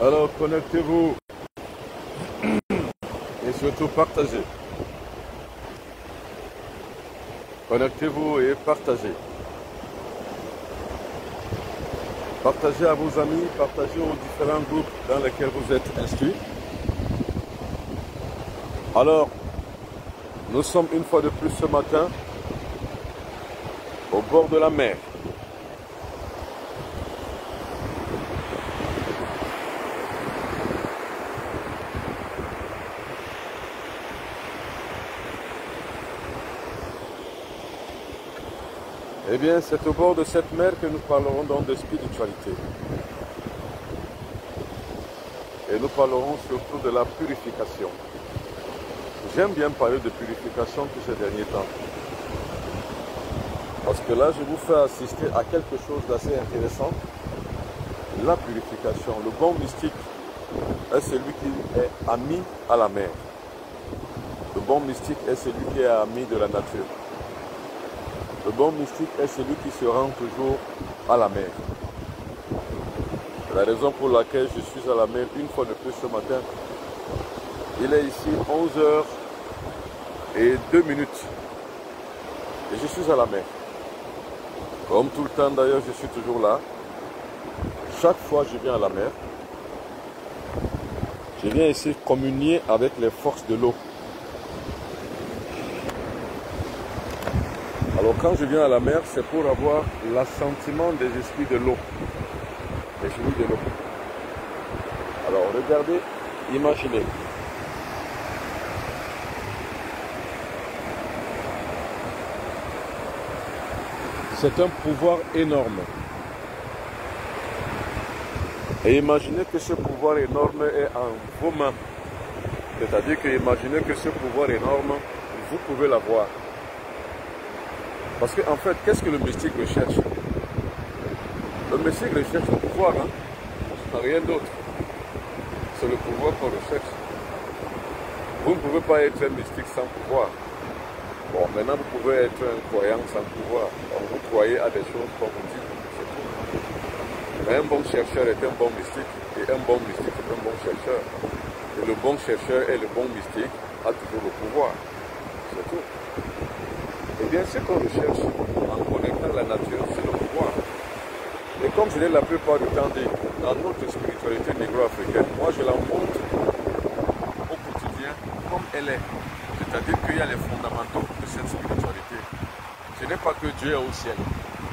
Alors connectez-vous et surtout partagez. Connectez-vous et partagez. Partagez à vos amis, partagez aux différents groupes dans lesquels vous êtes inscrits. Alors, nous sommes une fois de plus ce matin au bord de la mer. Eh bien, c'est au bord de cette mer que nous parlerons donc de spiritualité. Et nous parlerons surtout de la purification. J'aime bien parler de purification tous ces derniers temps. Parce que là, je vous fais assister à quelque chose d'assez intéressant. La purification. Le bon mystique est celui qui est ami à la mer. Le bon mystique est celui qui est ami de la nature. Le bon mystique est celui qui se rend toujours à la mer. C'est la raison pour laquelle je suis à la mer une fois de plus ce matin. Il est ici 11h et 2 minutes. Et je suis à la mer. Comme tout le temps d'ailleurs, je suis toujours là. Chaque fois que je viens à la mer, je viens ici communier avec les forces de l'eau. Alors quand je viens à la mer, c'est pour avoir l'assentiment des esprits de l'eau. Des esprits de l'eau. Alors regardez, imaginez. C'est un pouvoir énorme. Et imaginez que ce pouvoir énorme est en vos mains. C'est-à-dire que imaginez que ce pouvoir énorme, vous pouvez l'avoir. Parce qu'en fait, qu'est-ce que le mystique recherche? Le mystique recherche le pouvoir, hein? Rien d'autre. C'est le pouvoir qu'on recherche. Vous ne pouvez pas être un mystique sans pouvoir. Bon, maintenant vous pouvez être un croyant sans pouvoir. Donc vous croyez à des choses comme on dit, c'est tout. Mais un bon chercheur est un bon mystique, et un bon mystique est un bon chercheur. Et le bon chercheur et le bon mystique a toujours le pouvoir. C'est tout. Eh bien, ce qu'on recherche en connectant la nature, c'est le pouvoir. Et comme je l'ai la plupart du temps dit, dans notre spiritualité négro-africaine, moi je la montre au quotidien comme elle est. C'est-à-dire qu'il y a les fondamentaux de cette spiritualité. Ce n'est pas que Dieu est au ciel.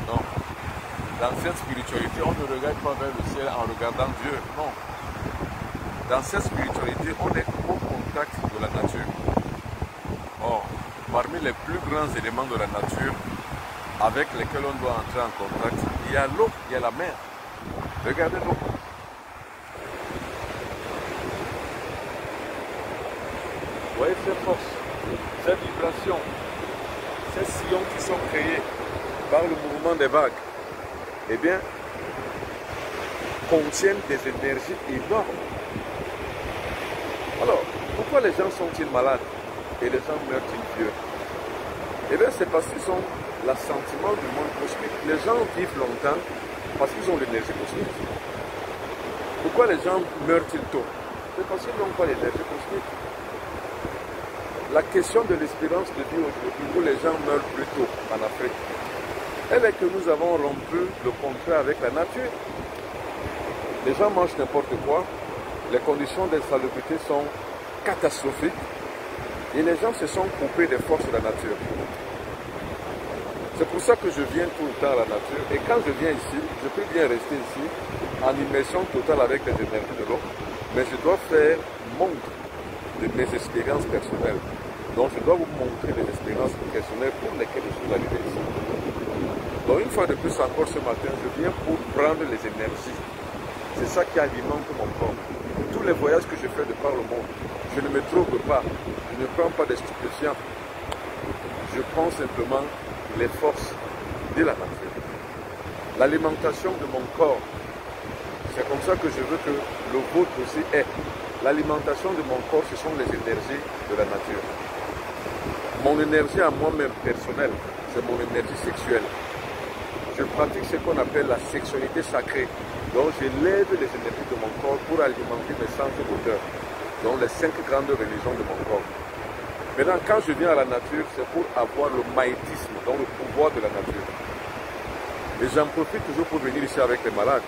Non. Dans cette spiritualité, on ne regarde pas vers le ciel en regardant Dieu. Non. Dans cette spiritualité, on est au contact de la nature. Or, parmi les plus grands éléments de la nature avec lesquels on doit entrer en contact, il y a l'eau, il y a la mer. Regardez l'eau. Vous voyez ces forces, ces vibrations, ces sillons qui sont créés par le mouvement des vagues, eh bien, contiennent des énergies énormes. Alors, pourquoi les gens sont-ils malades et les gens meurent-ils vieux? Eh bien, c'est parce qu'ils ont l'assentiment du monde cosmique. Les gens vivent longtemps parce qu'ils ont l'énergie cosmique. Pourquoi les gens meurent-ils tôt? C'est parce qu'ils n'ont pas l'énergie cosmique. La question de l'espérance de vie aujourd'hui, où les gens meurent plus tôt en Afrique, elle est que nous avons rompu le contrat avec la nature. Les gens mangent n'importe quoi, les conditions d'insalubrité sont catastrophiques et les gens se sont coupés des forces de la nature. C'est pour ça que je viens tout le temps à la nature et quand je viens ici, je peux bien rester ici en immersion totale avec les énergies de l'eau, mais je dois faire montre de mes expériences personnelles. Donc je dois vous montrer les expériences personnelles pour lesquelles je suis arrivé ici. Donc une fois de plus encore ce matin, je viens pour prendre les énergies. C'est ça qui alimente mon corps. Tous les voyages que je fais de par le monde, je ne me drogue pas, je ne prends pas de stupéfiants. Je prends simplement les forces de la nature. L'alimentation de mon corps, c'est comme ça que je veux que le vôtre aussi est. L'alimentation de mon corps, ce sont les énergies de la nature. Mon énergie à moi-même personnelle, c'est mon énergie sexuelle. je pratique ce qu'on appelle la sexualité sacrée. Donc j'élève les énergies de mon corps pour alimenter mes centres d'auteur. Donc les 5 grandes religions de mon corps. Maintenant, quand je viens à la nature, c'est pour avoir le maïtisme, donc le pouvoir de la nature. Et j'en profite toujours pour venir ici avec les malades.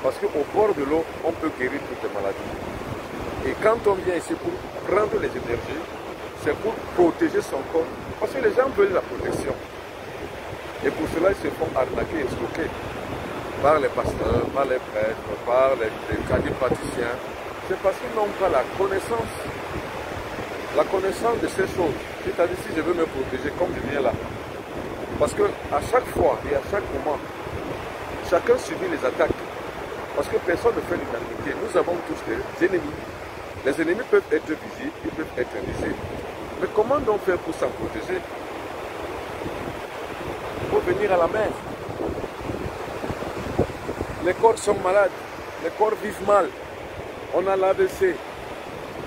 Parce qu'au bord de l'eau, on peut guérir toutes les maladies. Et quand on vient ici pour prendre les énergies, c'est pour protéger son corps. Parce que les gens veulent la protection. Et pour cela, ils se font arnaquer et escroquer par les pasteurs, par les prêtres, par les praticiens. C'est parce qu'ils n'ont pas la connaissance. La connaissance de ces choses. C'est-à-dire si je veux me protéger comme je viens là. Parce qu'à chaque fois et à chaque moment, chacun subit les attaques. Parce que personne ne fait l'unanimité. Nous avons tous des ennemis. Les ennemis peuvent être visibles, ils peuvent être invisibles. Mais comment donc faire pour s'en protéger? Il faut venir à la mer. Les corps sont malades, les corps vivent mal. On a l'AVC,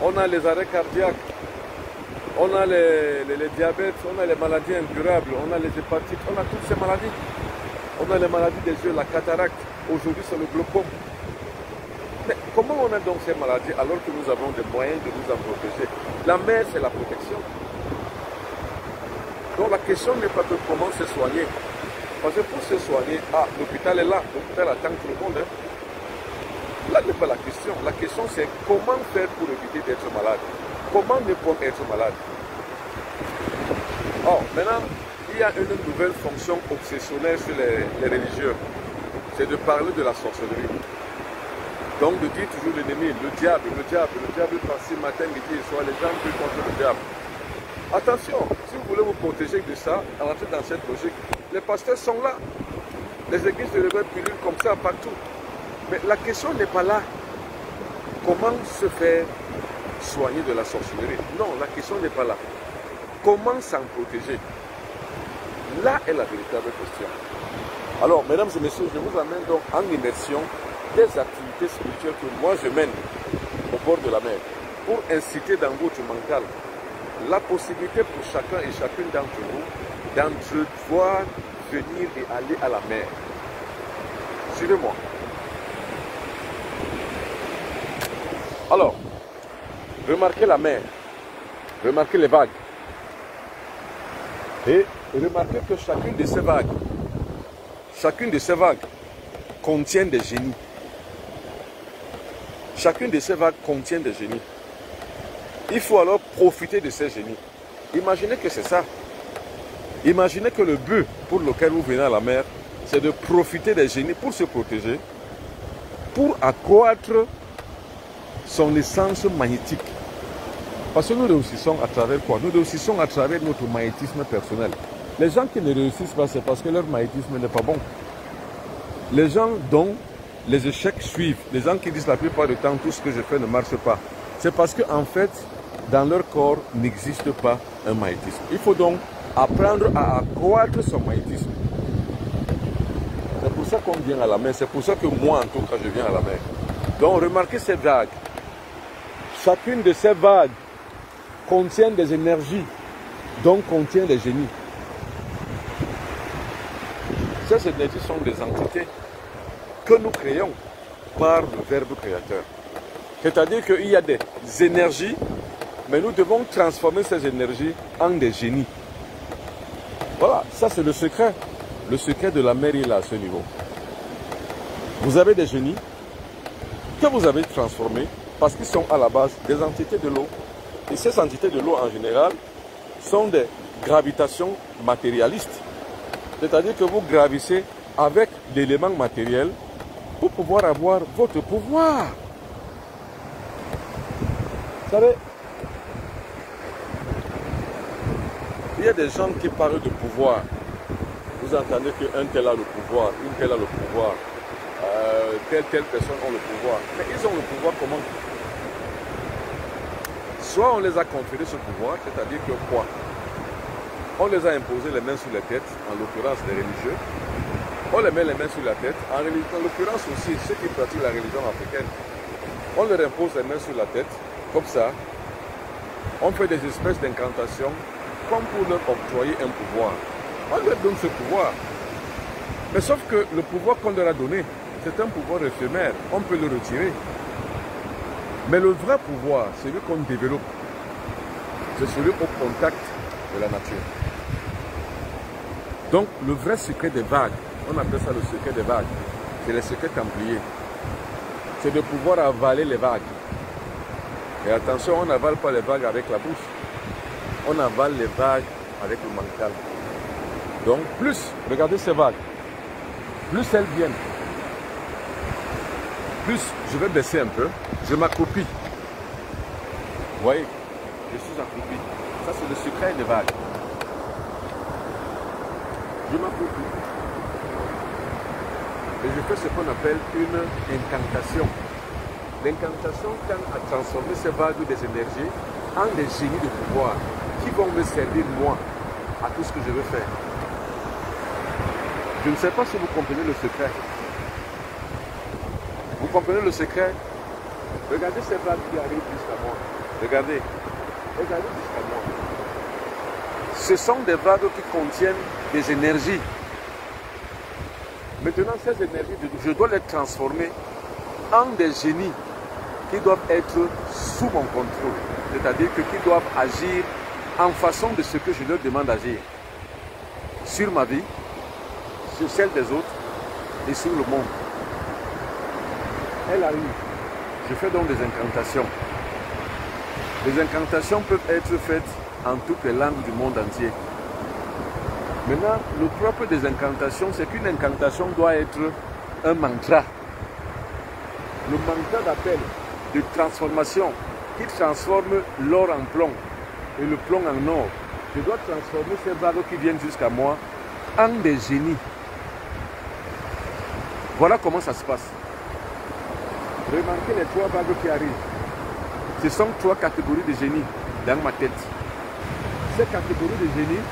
on a les arrêts cardiaques, on a les diabètes, on a les maladies incurables, on a les hépatites, on a toutes ces maladies. On a les maladies des yeux, la cataracte, aujourd'hui c'est le glaucome. Mais comment on a donc ces maladies alors que nous avons des moyens de nous en protéger? La mer, c'est la protection. Donc la question n'est pas de comment se soigner. Parce que pour se soigner, l'hôpital est là, l'hôpital attend tout le monde. Hein. Là n'est pas la question. La question c'est comment faire pour éviter d'être malade. Comment ne pas être malade. Or, maintenant, il y a une nouvelle fonction obsessionnelle chez les religieux. C'est de parler de la sorcellerie. Donc de dire toujours l'ennemi, le diable par-ci, matin, midi et soir, les gens prient contre le diable. Attention, si vous voulez vous protéger de ça, rentrez dans cette logique. Les pasteurs sont là. Les églises se réveillent pilule comme ça partout. Mais la question n'est pas là. Comment se faire soigner de la sorcellerie? Non, la question n'est pas là. Comment s'en protéger? Là est la véritable question. Alors, mesdames et messieurs, je vous amène donc en immersion des activités spirituelles que moi je mène au bord de la mer pour inciter dans votre mental la possibilité pour chacun et chacune d'entre vous d'entrevoir, venir et aller à la mer. Suivez-moi. Alors, remarquez la mer, remarquez les vagues et remarquez que chacune de ces vagues contient des génies. Chacune de ces vagues contient des génies. Il faut alors profiter de ces génies. Imaginez que c'est ça. Imaginez que le but pour lequel vous venez à la mer, c'est de profiter des génies pour se protéger, pour accroître son essence magnétique. Parce que nous réussissons à travers quoi? Nous réussissons à travers notre magnétisme personnel. Les gens qui ne réussissent pas, c'est parce que leur magnétisme n'est pas bon. Les gens dont les échecs suivent, les gens qui disent la plupart du temps tout ce que je fais ne marche pas, c'est parce qu'en fait, dans leur corps n'existe pas un magnétisme. Il faut donc apprendre à accroître son magnétisme. C'est pour ça qu'on vient à la mer, c'est pour ça que moi en tout cas je viens à la mer. Donc remarquez ces vagues. Chacune de ces vagues contient des énergies, donc contient des génies. Ces énergies sont des entités que nous créons par le Verbe créateur. C'est-à-dire qu'il y a des énergies, mais nous devons transformer ces énergies en des génies. Voilà, ça c'est le secret. Le secret de la mer, il est à ce niveau. Vous avez des génies que vous avez transformés parce qu'ils sont à la base des entités de l'eau. Et ces entités de l'eau en général sont des gravitations matérialistes. C'est-à-dire que vous gravissez avec l'élément matériel pour pouvoir avoir votre pouvoir. Vous savez, il y a des gens qui parlent de pouvoir. Vous entendez qu'un tel a le pouvoir, une telle a le pouvoir, telle personne a le pouvoir. Mais ils ont le pouvoir comment? Soit on les a conférés ce pouvoir, c'est-à-dire que quoi? On les a imposés les mains sur la tête, en l'occurrence les religieux. On les met les mains sur la tête, en l'occurrence aussi ceux qui pratiquent la religion africaine. On leur impose les mains sur la tête, comme ça. On fait des espèces d'incantations, comme pour leur octroyer un pouvoir. On leur donne ce pouvoir. Mais sauf que le pouvoir qu'on leur a donné, c'est un pouvoir éphémère. On peut le retirer. Mais le vrai pouvoir, celui qu'on développe, c'est celui au contact de la nature. Donc, le vrai secret des vagues, on appelle ça le secret des vagues, c'est le secret templier. C'est de pouvoir avaler les vagues. Et attention, on n'avale pas les vagues avec la bouche. On avale les vagues avec le mental. Donc, plus, regardez ces vagues, plus elles viennent, plus je vais baisser un peu, je m'accroupis. Vous voyez, je suis accroupi. Ça, c'est le secret des vagues. Je m'accroupis. Et je fais ce qu'on appelle une incantation. L'incantation tend à transformer ces vagues des énergies en des génies de pouvoir qui vont me servir, moi, à tout ce que je veux faire. Je ne sais pas si vous comprenez le secret. Vous comprenez le secret? Regardez ces vagues qui arrivent jusqu'à moi. Regardez. Regardez jusqu'à moi. Ce sont des vagues qui contiennent des énergies. Maintenant, ces énergies, je dois les transformer en des génies qui doivent être sous mon contrôle. C'est-à-dire qu'ils doivent agir en façon de ce que je leur demande d'agir. Sur ma vie, sur celle des autres et sur le monde. Elle arrive. Je fais donc des incantations. Les incantations peuvent être faites en toutes les langues du monde entier. Maintenant, le propre des incantations, c'est qu'une incantation doit être un mantra. Le mantra d'appel, de transformation, qui transforme l'or en plomb et le plomb en or. Je dois transformer ces vagues qui viennent jusqu'à moi en des génies. Voilà comment ça se passe. Remarquez les trois vagues qui arrivent. Ce sont trois catégories de génies dans ma tête. Ces catégories de génies,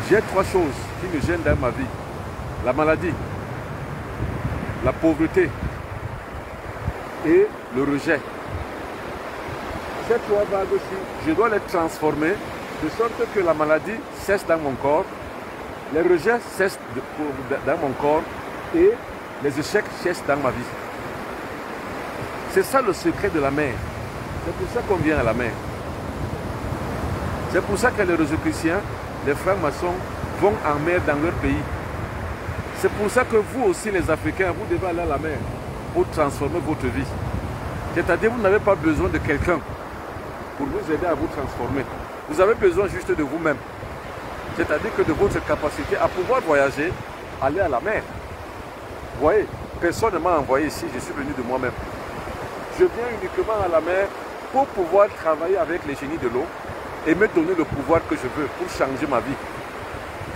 j'ai trois choses qui me gênent dans ma vie. La maladie, la pauvreté et le rejet. Ces trois vagues-ci, je dois les transformer de sorte que la maladie cesse dans mon corps, les rejets cessent dans mon corps et les échecs cessent dans ma vie. C'est ça le secret de la mer. C'est pour ça qu'on vient à la mer. C'est pour ça que les Rosicruciens, les francs-maçons, vont en mer dans leur pays. C'est pour ça que vous aussi, les Africains, vous devez aller à la mer pour transformer votre vie. C'est-à-dire que vous n'avez pas besoin de quelqu'un pour vous aider à vous transformer. Vous avez besoin juste de vous-même. C'est-à-dire que de votre capacité à pouvoir voyager, aller à la mer. Vous voyez, personne ne m'a envoyé ici, je suis venu de moi-même. Je viens uniquement à la mer pour pouvoir travailler avec les génies de l'eau et me donner le pouvoir que je veux pour changer ma vie.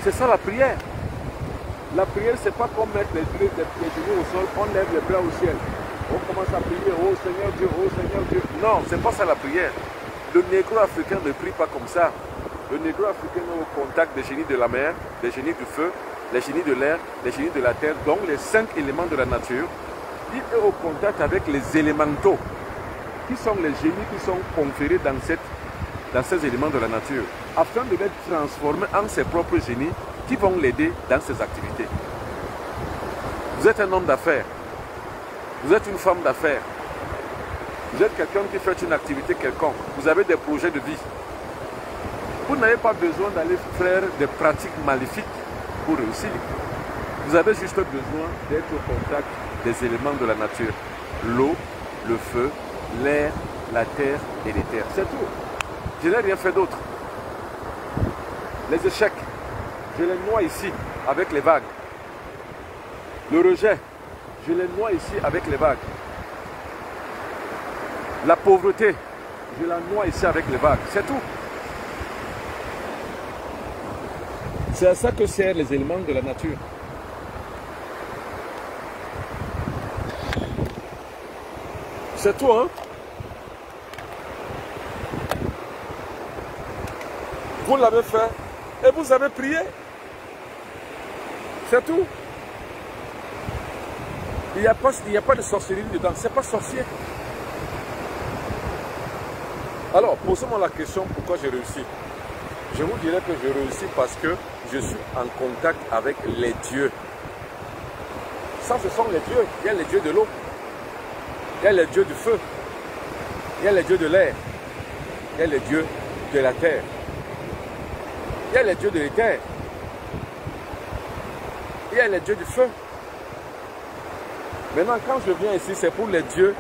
C'est ça la prière. La prière, c'est pas comme mettre les genoux au sol, on lève les bras au ciel. On commence à prier, oh Seigneur Dieu, oh Seigneur Dieu. Non, c'est pas ça la prière. Le négro africain ne prie pas comme ça. Le négro africain est au contact des génies de la mer, des génies du feu, les génies de l'air, les génies de la terre, donc les 5 éléments de la nature. Il est au contact avec les élémentaux, qui sont les génies qui sont conférés dans ces éléments de la nature, afin de les transformer en ses propres génies qui vont l'aider dans ses activités. Vous êtes un homme d'affaires, vous êtes une femme d'affaires, vous êtes quelqu'un qui fait une activité quelconque, vous avez des projets de vie. Vous n'avez pas besoin d'aller faire des pratiques maléfiques pour réussir. Vous avez juste besoin d'être au contact des éléments de la nature. L'eau, le feu, l'air, la terre et les terres. C'est tout. Je n'ai rien fait d'autre. Les échecs, je les noie ici avec les vagues. Le rejet, je les noie ici avec les vagues. La pauvreté, je la noie ici avec les vagues. C'est tout. C'est à ça que servent les éléments de la nature. C'est tout, hein? Vous l'avez fait et vous avez prié. C'est tout. Il n'y a pas de sorcellerie dedans. C'est pas sorcier. Alors, posez-moi la question pourquoi j'ai réussi. Je vous dirais que je réussis parce que je suis en contact avec les dieux. Ça, ce sont les dieux. Il y a les dieux de l'eau. Il y a les dieux du feu. Il y a les dieux de l'air. Il y a les dieux de la terre. Il y a les dieux de l'éther. Il y a les dieux du feu. Maintenant, quand je viens ici, c'est pour les dieux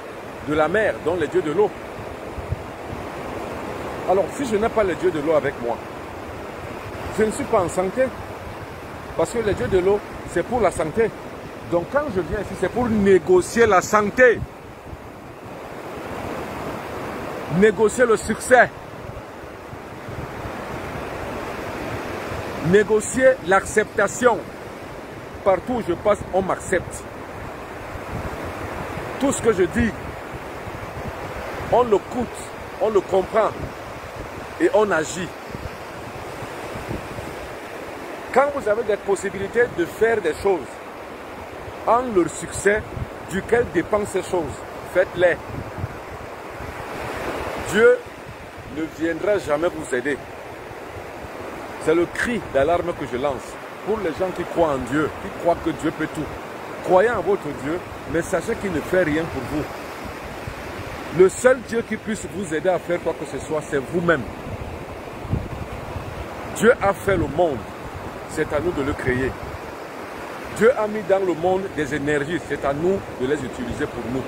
de la mer, donc les dieux de l'eau. Alors, si je n'ai pas les dieux de l'eau avec moi, je ne suis pas en santé. Parce que les dieux de l'eau, c'est pour la santé. Donc, quand je viens ici, c'est pour négocier la santé. Négocier le succès. Négocier l'acceptation. Partout où je passe, on m'accepte. Tout ce que je dis, on l'écoute, on le comprend et on agit. Quand vous avez des possibilités de faire des choses en leur succès, duquel dépendent ces choses, faites-les. Dieu ne viendra jamais vous aider. C'est le cri d'alarme que je lance pour les gens qui croient en Dieu, qui croient que Dieu peut tout. Croyez en votre Dieu, mais sachez qu'il ne fait rien pour vous. Le seul Dieu qui puisse vous aider à faire quoi que ce soit, c'est vous-même. Dieu a fait le monde, c'est à nous de le créer. Dieu a mis dans le monde des énergies, c'est à nous de les utiliser pour nous.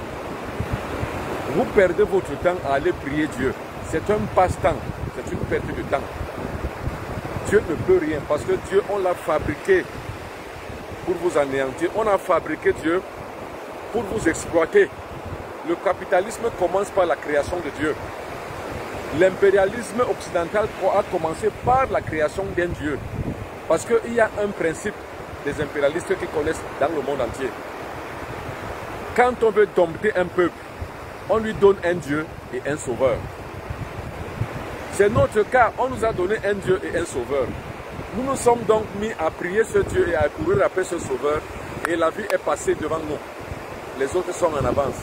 Vous perdez votre temps à aller prier Dieu. C'est un passe-temps, c'est une perte de temps. Dieu ne peut rien parce que Dieu, on l'a fabriqué pour vous anéantir. On a fabriqué Dieu pour vous exploiter. Le capitalisme commence par la création de Dieu. L'impérialisme occidental a commencé par la création d'un Dieu. Parce qu'il y a un principe des impérialistes qui connaissent dans le monde entier. Quand on veut dompter un peuple, on lui donne un Dieu et un sauveur. C'est notre cas, on nous a donné un Dieu et un sauveur. Nous nous sommes donc mis à prier ce Dieu et à courir après ce sauveur et la vie est passée devant nous. Les autres sont en avance.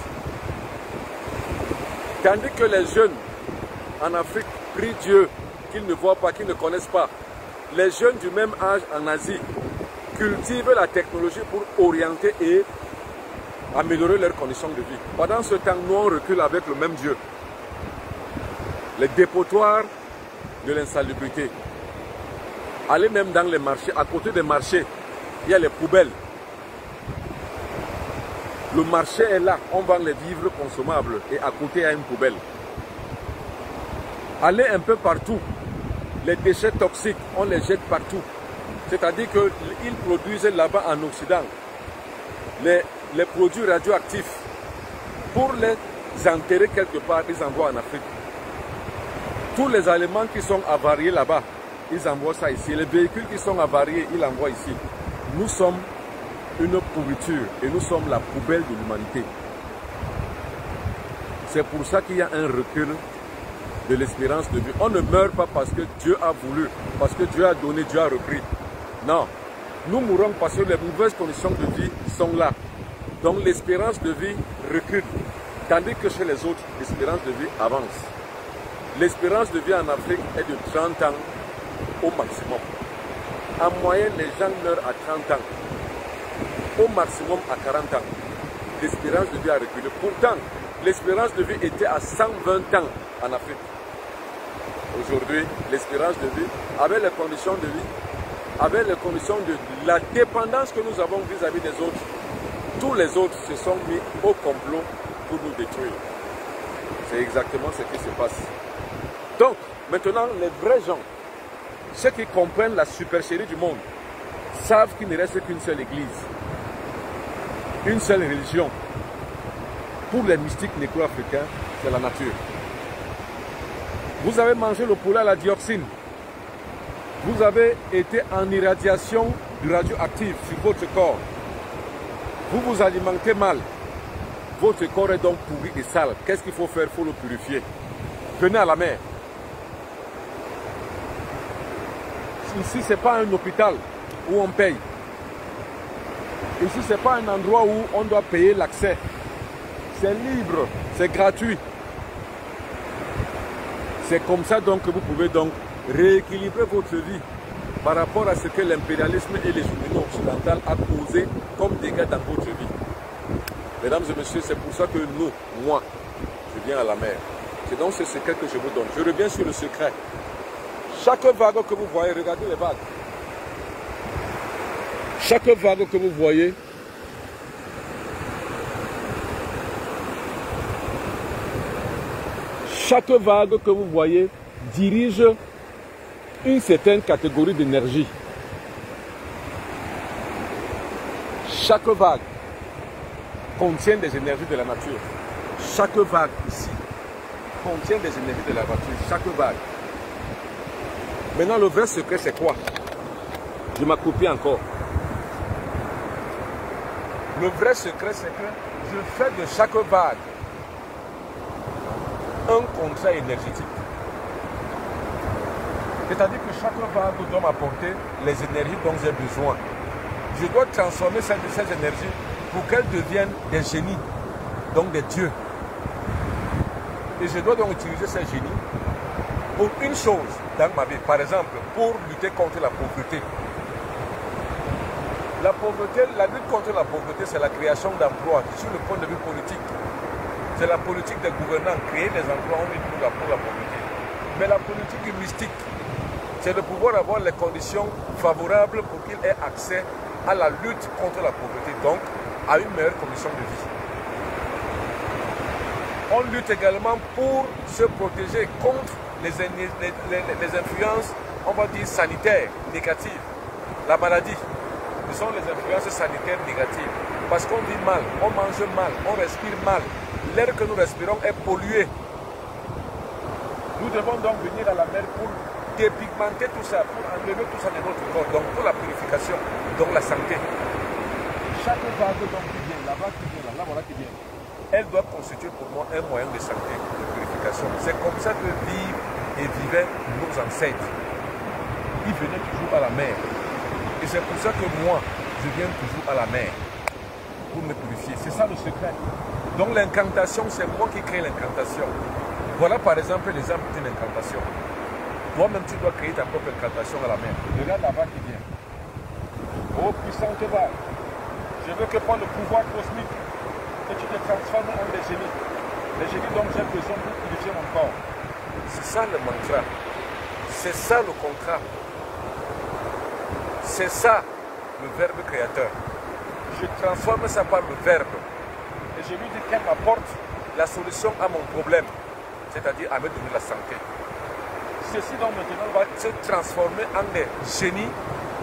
Tandis que les jeunes en Afrique prient Dieu qu'ils ne voient pas, qu'ils ne connaissent pas. Les jeunes du même âge en Asie cultivent la technologie pour orienter et améliorer leurs conditions de vie. Pendant ce temps, nous on recule avec le même Dieu. Les dépotoirs de l'insalubrité. Allez même dans les marchés, à côté des marchés, il y a les poubelles. Le marché est là, on vend les vivres consommables et à côté il y a une poubelle. Allez un peu partout, les déchets toxiques, on les jette partout. C'est-à-dire qu'ils produisent là-bas en Occident les produits radioactifs. Pour les enterrer quelque part, ils envoient en Afrique. Tous les aliments qui sont avariés là-bas, ils envoient ça ici. Les véhicules qui sont avariés, ils l'envoient ici. Nous sommes une pourriture et nous sommes la poubelle de l'humanité. C'est pour ça qu'il y a un recul de l'espérance de vie. On ne meurt pas parce que Dieu a voulu, parce que Dieu a donné, Dieu a repris. Non, nous mourons parce que les mauvaises conditions de vie sont là. Donc l'espérance de vie recule, tandis que chez les autres, l'espérance de vie avance. L'espérance de vie en Afrique est de 30 ans au maximum. En moyenne, les gens meurent à 30 ans. Au maximum à 40 ans. L'espérance de vie a reculé. Pourtant, l'espérance de vie était à 120 ans en Afrique. Aujourd'hui, l'espérance de vie, avec les conditions de vie, avec les conditions de la dépendance que nous avons vis-à-vis des autres, tous les autres se sont mis au complot pour nous détruire. C'est exactement ce qui se passe. Donc, maintenant, les vrais gens, ceux qui comprennent la supercherie du monde, savent qu'il ne reste qu'une seule église, une seule religion. Pour les mystiques négro-africains, c'est la nature. Vous avez mangé le poulet à la dioxine. Vous avez été en irradiation radioactive sur votre corps. Vous vous alimentez mal. Votre corps est donc pourri et sale. Qu'est-ce qu'il faut faire? Il faut le purifier. Venez à la mer. Ici, ce n'est pas un hôpital où on paye. Ici, ce n'est pas un endroit où on doit payer l'accès. C'est libre, c'est gratuit. C'est comme ça donc que vous pouvez donc rééquilibrer votre vie par rapport à ce que l'impérialisme et les cheminots occidentaux ont causé comme dégâts dans votre vie. Mesdames et messieurs, c'est pour ça que moi, je viens à la mer. C'est donc ce secret que je vous donne. Je reviens sur le secret. Chaque vague que vous voyez, regardez les vagues. Chaque vague que vous voyez, dirige une certaine catégorie d'énergie. Chaque vague contient des énergies de la nature. Chaque vague ici contient des énergies de la nature. Chaque vague. Maintenant, le vrai secret, c'est quoi? Je m'accroupis encore. Le vrai secret, c'est que je fais de chaque vague un contrat énergétique. C'est-à-dire que chaque vague doit m'apporter les énergies dont j'ai besoin. Je dois transformer ces énergies pour qu'elles deviennent des génies, donc des dieux. Et je dois donc utiliser ces génies pour une chose dans ma vie. Par exemple, pour lutter contre la pauvreté. La lutte contre la pauvreté, c'est la création d'emplois sur le point de vue politique. C'est la politique des gouvernants, créer des emplois pour la pauvreté. Mais la politique mystique, c'est de pouvoir avoir les conditions favorables pour qu'il ait accès à la lutte contre la pauvreté, donc à une meilleure condition de vie. On lutte également pour se protéger contre les influences, on va dire, sanitaires négatives. La maladie, ce sont les influences sanitaires négatives. Parce qu'on vit mal, on mange mal, on respire mal. L'air que nous respirons est pollué. Nous devons donc venir à la mer pour dépigmenter tout ça, pour enlever tout ça de notre corps, donc pour la purification, donc la santé. Chaque vague donc qui vient, la vague qui vient, la voilà qui vient, elle doit constituer pour moi un moyen de santé, de purification. C'est comme ça que vivent et vivaient nos ancêtres. Ils venaient toujours à la mer. Et c'est pour ça que moi, je viens toujours à la mer pour me purifier. C'est ça le secret. Donc l'incantation, c'est moi qui crée l'incantation. Voilà par exemple l'exemple d'une incantation. Toi-même, tu dois créer ta propre incantation à la mer. Regarde la vague qui vient. Oh puissante vague, je veux que par le pouvoir cosmique, que tu te transformes en des génies. Les génies dont j'ai besoin pour purifier mon corps. C'est ça le mantra. C'est ça le contrat. C'est ça le verbe créateur. Je transforme ça par le verbe. Et je lui dis qu'elle m'apporte la solution à mon problème. C'est-à-dire à me donner la santé. Ceci donc maintenant va se transformer en des génies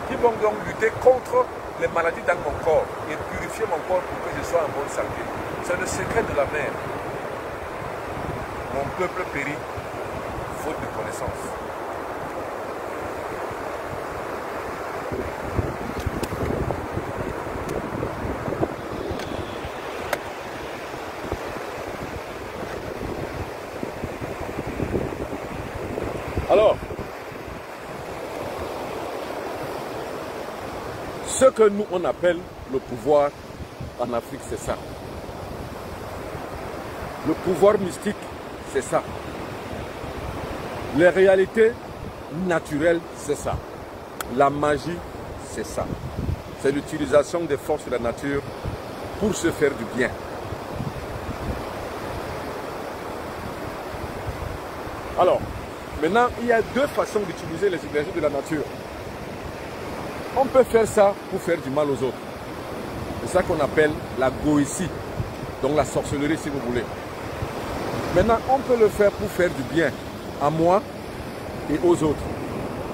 qui vont donc lutter contre les maladies dans mon corps et purifier mon corps pour que je sois en bonne santé. C'est le secret de la mer. Mon peuple périt faute de connaissance. Alors, ce que nous on appelle le pouvoir en Afrique, c'est ça. Le pouvoir mystique, c'est ça. Les réalités naturelles, c'est ça. La magie, c'est ça. C'est l'utilisation des forces de la nature pour se faire du bien. Alors, maintenant, il y a deux façons d'utiliser les énergies de la nature. On peut faire ça pour faire du mal aux autres. C'est ça qu'on appelle la goétie, donc la sorcellerie si vous voulez. Maintenant, on peut le faire pour faire du bien à moi et aux autres.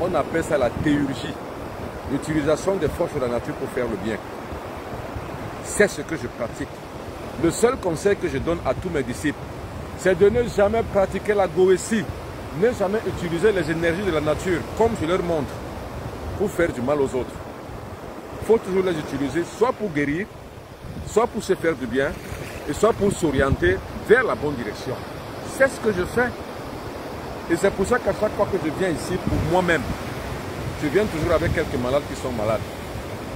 On appelle ça la théurgie, l'utilisation des forces de la nature pour faire le bien. C'est ce que je pratique. Le seul conseil que je donne à tous mes disciples, c'est de ne jamais pratiquer la goétie. Ne jamais utiliser les énergies de la nature, comme je leur montre, pour faire du mal aux autres. Il faut toujours les utiliser, soit pour guérir, soit pour se faire du bien, et soit pour s'orienter vers la bonne direction. C'est ce que je fais. Et c'est pour ça qu'à chaque fois que je viens ici, pour moi-même, je viens toujours avec quelques malades qui sont malades.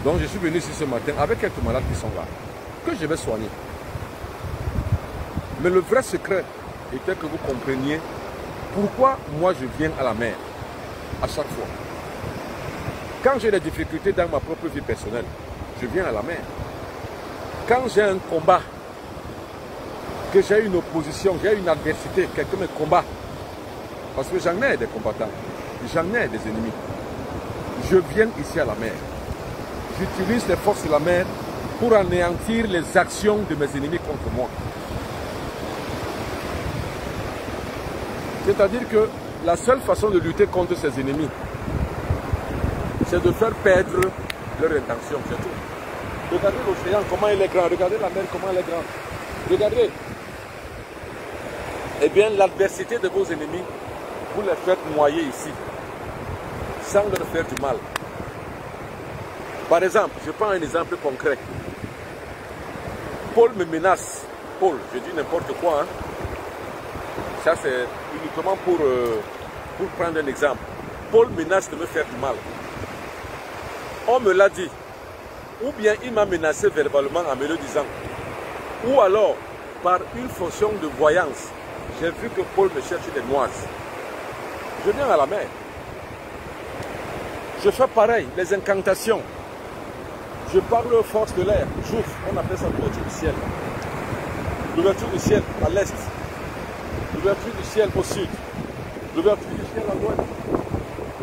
Donc je suis venu ici ce matin avec quelques malades qui sont là, que je vais soigner. Mais le vrai secret était que vous compreniez pourquoi moi je viens à la mer à chaque fois. Quand j'ai des difficultés dans ma propre vie personnelle, je viens à la mer. Quand j'ai un combat que j'ai une opposition, j'ai une adversité, quelqu'un me combat. Parce que j'en ai des combattants, j'en ai des ennemis. Je viens ici à la mer. J'utilise les forces de la mer pour anéantir les actions de mes ennemis contre moi. C'est-à-dire que la seule façon de lutter contre ces ennemis, c'est de faire perdre leur intention, c'est tout. Regardez l'océan, comment il est grand. Regardez la mer, comment elle est grande. Regardez. Eh bien, l'adversité de vos ennemis, vous les faites noyer ici, sans leur faire du mal. Par exemple, je prends un exemple concret. Paul me menace. Paul, je dis n'importe quoi. Hein. Ça, c'est uniquement pour prendre un exemple. Paul menace de me faire du mal. On me l'a dit. Ou bien il m'a menacé verbalement en me le disant. Ou alors, par une fonction de voyance, j'ai vu que Paul me cherche des noises. Je viens à la mer. Je fais pareil, les incantations. Je parle aux forces de l'air. J'ouvre, on appelle ça l'ouverture du ciel. L'ouverture du ciel à l'est. L'ouverture du ciel au sud. L'ouverture du ciel à l'ouest.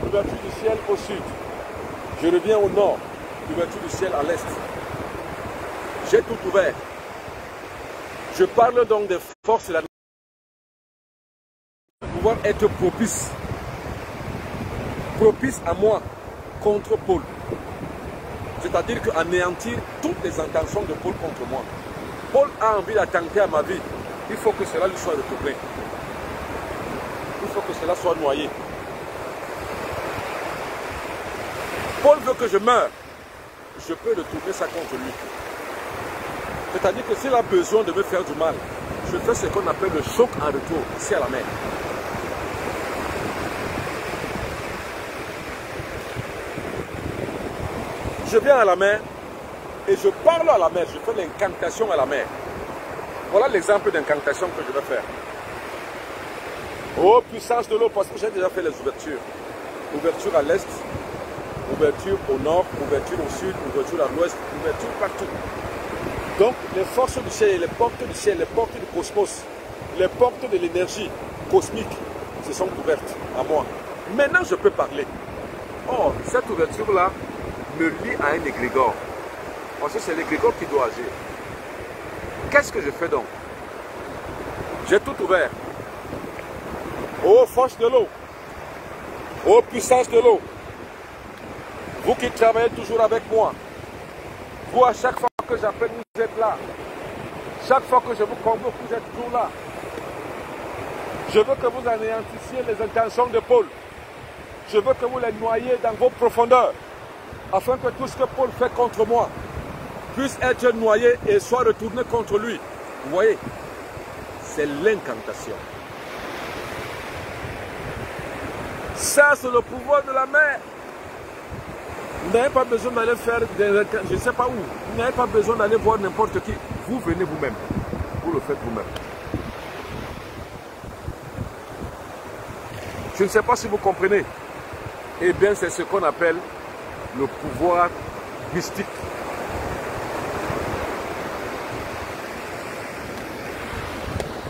L'ouverture du ciel au sud. Je reviens au nord. L'ouverture du ciel à l'est. J'ai tout ouvert. Je parle donc des forces de la nature pour pouvoir être propice. Propice à moi contre Paul. C'est-à-dire qu'anéantir toutes les intentions de Paul contre moi. Paul a envie d'attenter à ma vie. Il faut que cela lui soit retourné. Il faut que cela soit noyé. Paul veut que je meure. Je peux retourner ça contre lui. C'est-à-dire que s'il a besoin de me faire du mal, je fais ce qu'on appelle le choc en retour, ici à la mer. Je viens à la mer et je parle à la mer, je fais l'incantation à la mer. Voilà l'exemple d'incantation que je vais faire. Oh, puissance de l'eau, parce que j'ai déjà fait les ouvertures. Ouverture à l'est, ouverture au nord, ouverture au sud, ouverture à l'ouest, ouverture partout. Donc, les forces du ciel, les portes du ciel, les portes du cosmos, les portes de l'énergie cosmique se sont ouvertes à moi. Maintenant, je peux parler. Oh, cette ouverture-là me lie à un égrégore. Parce que c'est l'égrégore qui doit agir. Qu'est-ce que je fais donc? J'ai tout ouvert. Oh, force de l'eau. Oh, puissance de l'eau. Vous qui travaillez toujours avec moi. Vous, à chaque fois que j'appelle, vous êtes là. Chaque fois que je vous convoque, vous êtes toujours là. Je veux que vous anéantissiez les intentions de Paul. Je veux que vous les noyiez dans vos profondeurs. Afin que tout ce que Paul fait contre moi puisse être noyé et soit retourné contre lui. Vous voyez, c'est l'incantation. Ça, c'est le pouvoir de la mer. Vous n'avez pas besoin d'aller faire des... Je ne sais pas où. Vous n'avez pas besoin d'aller voir n'importe qui. Vous venez vous-même. Vous le faites vous-même. Je ne sais pas si vous comprenez. Eh bien, c'est ce qu'on appelle le pouvoir mystique.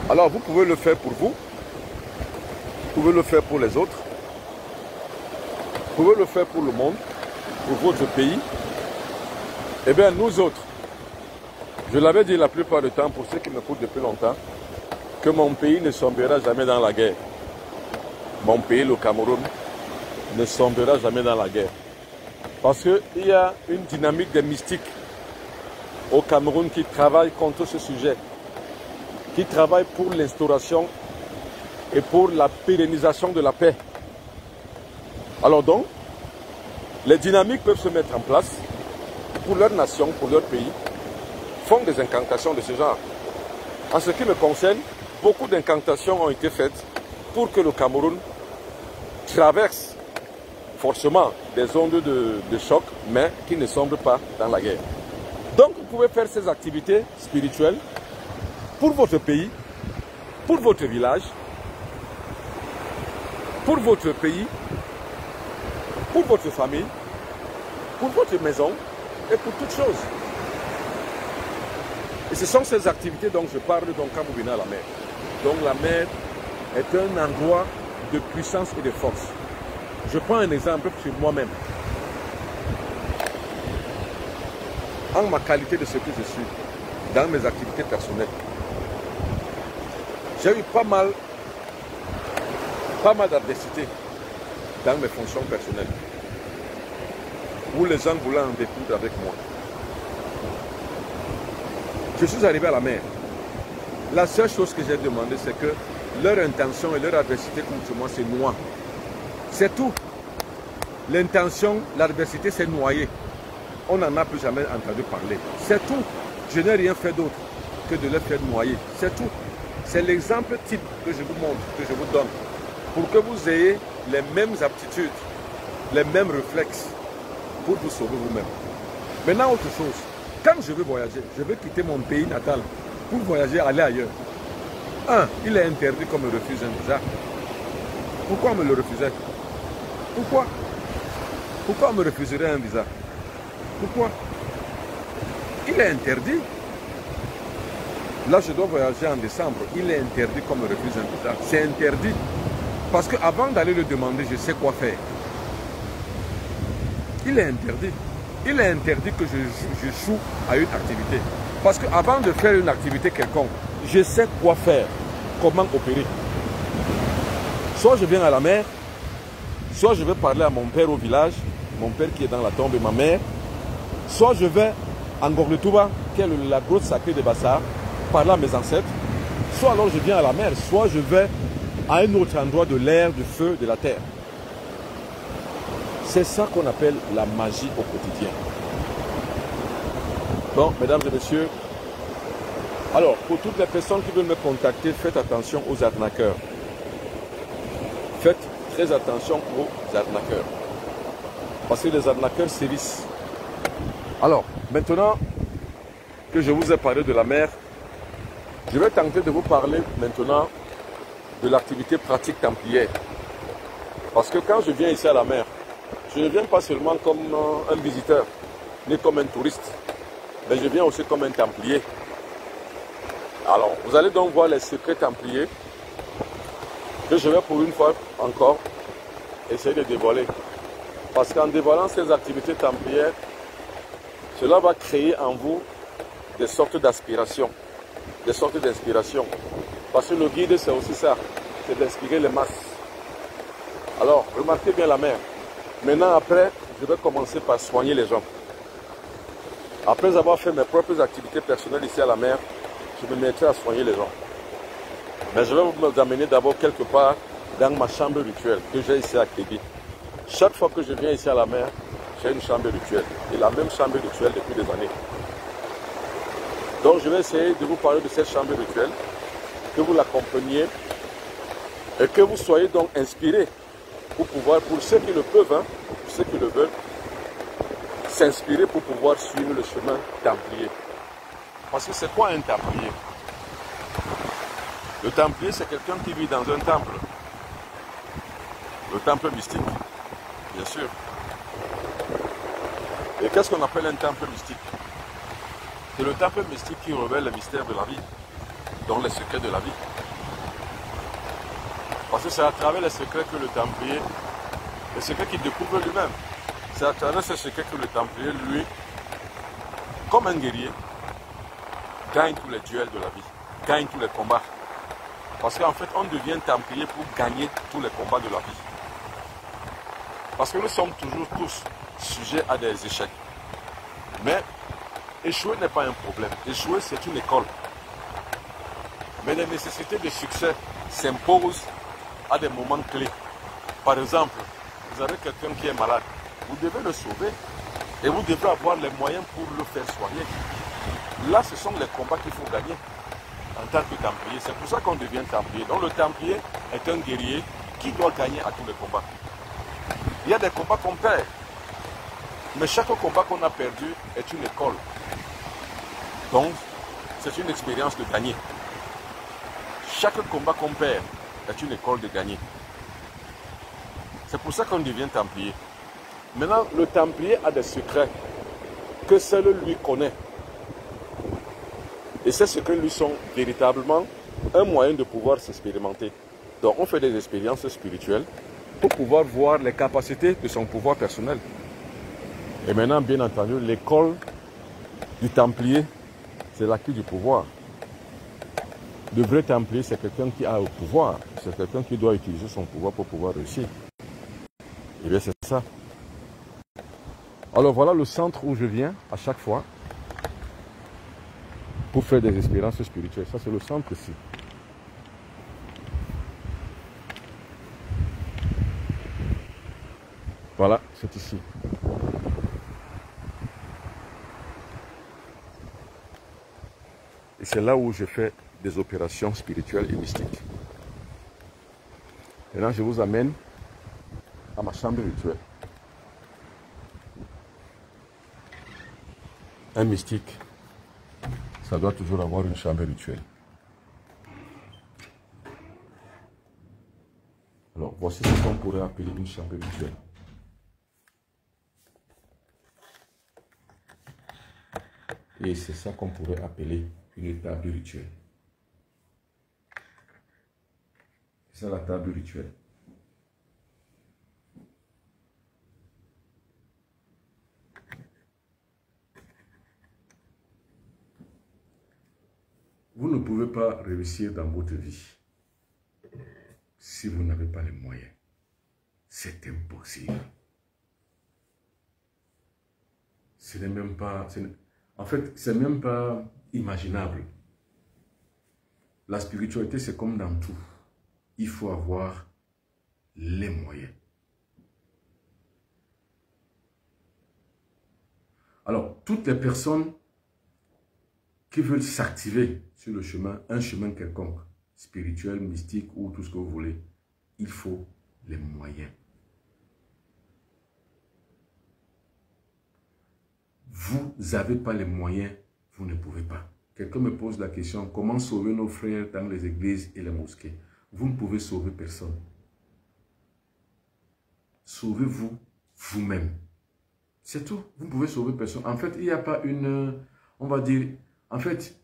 Alors, vous pouvez le faire pour vous. Vous pouvez le faire pour les autres. Vous pouvez le faire pour le monde, pour votre pays. Eh bien, nous autres, je l'avais dit la plupart du temps, pour ceux qui me écoutent depuis longtemps, que mon pays ne sombrera jamais dans la guerre. Mon pays, le Cameroun, ne sombrera jamais dans la guerre. Parce qu'il y a une dynamique des mystiques au Cameroun qui travaille contre ce sujet, qui travaille pour l'instauration et pour la pérennisation de la paix. Alors donc, les dynamiques peuvent se mettre en place pour leur nation, pour leur pays, font des incantations de ce genre. En ce qui me concerne, beaucoup d'incantations ont été faites pour que le Cameroun traverse forcément des ondes de choc, mais qui ne sombre pas dans la guerre. Donc vous pouvez faire ces activités spirituelles pour votre pays, pour votre village, pour votre pays, pour votre famille, pour votre maison et pour toutes choses. Et ce sont ces activités dont je parle donc, quand vous venez à la mer. Donc la mer est un endroit de puissance et de force. Je prends un exemple sur moi-même. En ma qualité de ce que je suis, dans mes activités personnelles, j'ai eu pas mal d'adversité dans mes fonctions personnelles, où les gens voulaient en découdre avec moi. Je suis arrivé à la mer. La seule chose que j'ai demandé, c'est que leur intention et leur adversité contre moi, c'est noir. C'est tout. L'intention, l'adversité, c'est noyer. On n'en a plus jamais entendu parler. C'est tout. Je n'ai rien fait d'autre que de les faire noyer. C'est tout. C'est l'exemple type que je vous montre, que je vous donne, pour que vous ayez les mêmes aptitudes, les mêmes réflexes, pour vous sauver vous-même. Maintenant, autre chose. Quand je veux voyager, je veux quitter mon pays natal pour voyager, aller ailleurs. Il est interdit qu'on me refuse un visa. Pourquoi on me le refusait? Pourquoi? Pourquoi on me refuserait un visa? Pourquoi? Il est interdit. Là, je dois voyager en décembre. Il est interdit qu'on me refuse un visa. C'est interdit. Parce qu'avant d'aller le demander, je sais quoi faire. Il est interdit. Il est interdit que je joue à une activité. Parce qu'avant de faire une activité quelconque, je sais quoi faire, comment opérer. Soit je viens à la mer, soit je vais parler à mon père au village, mon père qui est dans la tombe et ma mère, soit je vais en Gorletouba, qui est la grotte sacrée de Bassar, parler à mes ancêtres, soit alors je viens à la mer, soit je vais à un autre endroit de l'air, du feu, de la terre. C'est ça qu'on appelle la magie au quotidien. Bon, mesdames et messieurs, alors, pour toutes les personnes qui veulent me contacter, faites attention aux arnaqueurs. Faites très attention aux arnaqueurs. Parce que les arnaqueurs sévissent. Alors, maintenant que je vous ai parlé de la mer, je vais tenter de vous parler maintenant de l'activité pratique templière. Parce que quand je viens ici à la mer, je ne viens pas seulement comme un visiteur, ni comme un touriste, mais je viens aussi comme un templier. Alors, vous allez donc voir les secrets templiers que je vais pour une fois encore essayer de dévoiler. Parce qu'en dévoilant ces activités templières, cela va créer en vous des sortes d'aspirations, des sortes d'inspiration. Parce que le guide, c'est aussi ça, c'est d'inspirer les masses. Alors, remarquez bien la mer. Maintenant, après, je vais commencer par soigner les gens. Après avoir fait mes propres activités personnelles ici à la mer, je me mettrai à soigner les gens. Mais je vais vous amener d'abord quelque part dans ma chambre rituelle que j'ai ici à Kébi. Chaque fois que je viens ici à la mer, j'ai une chambre rituelle. Et la même chambre rituelle depuis des années. Donc je vais essayer de vous parler de cette chambre rituelle, que vous la compreniez et que vous soyez donc inspirés pour pouvoir, pour ceux qui le peuvent, pour ceux qui le veulent, s'inspirer pour pouvoir suivre le chemin templier. Parce que c'est quoi un templier? Le templier, c'est quelqu'un qui vit dans un temple. Le temple mystique, bien sûr. Et qu'est-ce qu'on appelle un temple mystique? C'est le temple mystique qui révèle le mystère de la vie, donc les secrets de la vie. Parce que c'est à travers les secrets que le templier, les secrets qu'il découvre lui-même, c'est à travers ces secrets que le templier, lui, comme un guerrier, gagne tous les duels de la vie, gagne tous les combats. Parce qu'en fait, on devient templier pour gagner tous les combats de la vie. Parce que nous sommes toujours tous sujets à des échecs. Mais échouer n'est pas un problème. Échouer, c'est une école. Mais les nécessités de succès s'imposent à des moments clés. Par exemple, vous avez quelqu'un qui est malade. Vous devez le sauver et vous devez avoir les moyens pour le faire soigner. Là, ce sont les combats qu'il faut gagner en tant que templier. C'est pour ça qu'on devient templier. Donc le templier est un guerrier qui doit gagner à tous les combats. Il y a des combats qu'on perd. Mais chaque combat qu'on a perdu est une école. Donc, c'est une expérience de gagner. Chaque combat qu'on perd est une école de gagner. C'est pour ça qu'on devient templier. Maintenant, le templier a des secrets que seul lui connaît. Et c'est ce que lui sont véritablement un moyen de pouvoir s'expérimenter. Donc on fait des expériences spirituelles pour pouvoir voir les capacités de son pouvoir personnel. Et maintenant, bien entendu, l'école du Templier, c'est l'acquis du pouvoir. Le vrai Templier, c'est quelqu'un qui a le pouvoir. C'est quelqu'un qui doit utiliser son pouvoir pour pouvoir réussir. Et bien c'est ça. Alors voilà le centre où je viens à chaque fois pour faire des expériences spirituelles. Ça c'est le centre ici. Voilà, c'est ici. Et c'est là où je fais des opérations spirituelles et mystiques. Maintenant, je vous amène à ma chambre rituelle. Un mystique, ça doit toujours avoir une chambre rituelle. Alors, voici ce qu'on pourrait appeler une chambre rituelle. Et c'est ça qu'on pourrait appeler une table rituelle. C'est ça la table rituelle. Vous ne pouvez pas réussir dans votre vie si vous n'avez pas les moyens. C'est impossible. Ce n'est même pas... En fait, c'est même pas imaginable. La spiritualité, c'est comme dans tout. Il faut avoir les moyens. Alors, toutes les personnes qui veulent s'activer sur le chemin, un chemin quelconque, spirituel, mystique ou tout ce que vous voulez, il faut les moyens. Vous n'avez pas les moyens, vous ne pouvez pas. Quelqu'un me pose la question, comment sauver nos frères dans les églises et les mosquées? Vous ne pouvez sauver personne. Sauvez-vous vous-même. C'est tout. Vous ne pouvez sauver personne. En fait, il n'y a pas une... On va dire... En fait,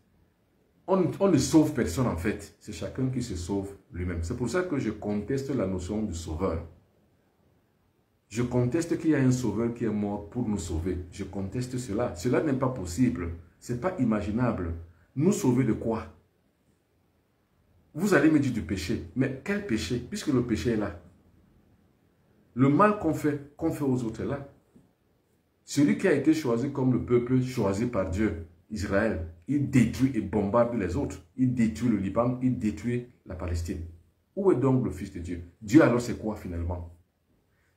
on ne sauve personne en fait. C'est chacun qui se sauve lui-même. C'est pour ça que je conteste la notion du sauveur. Je conteste qu'il y a un sauveur qui est mort pour nous sauver. Je conteste cela. Cela n'est pas possible. Ce n'est pas imaginable. Nous sauver de quoi? Vous allez me dire du péché. Mais quel péché? Puisque le péché est là. Le mal qu'on fait aux autres est là. Celui qui a été choisi comme le peuple choisi par Dieu, Israël, il détruit et bombarde les autres. Il détruit le Liban, il détruit la Palestine. Où est donc le Fils de Dieu? Dieu alors c'est quoi finalement?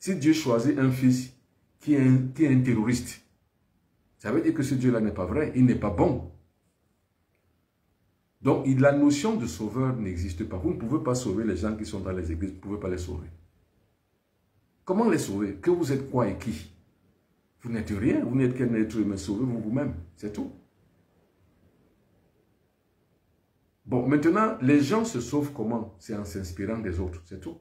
Si Dieu choisit un fils qui est un terroriste, ça veut dire que ce Dieu-là n'est pas vrai, il n'est pas bon. Donc la notion de sauveur n'existe pas. Vous ne pouvez pas sauver les gens qui sont dans les églises, vous ne pouvez pas les sauver. Comment les sauver? Que vous êtes quoi et qui? Vous n'êtes rien, vous n'êtes qu'un être humain, sauvez-vous vous-même, c'est tout. Bon, maintenant, les gens se sauvent comment? C'est en s'inspirant des autres, c'est tout.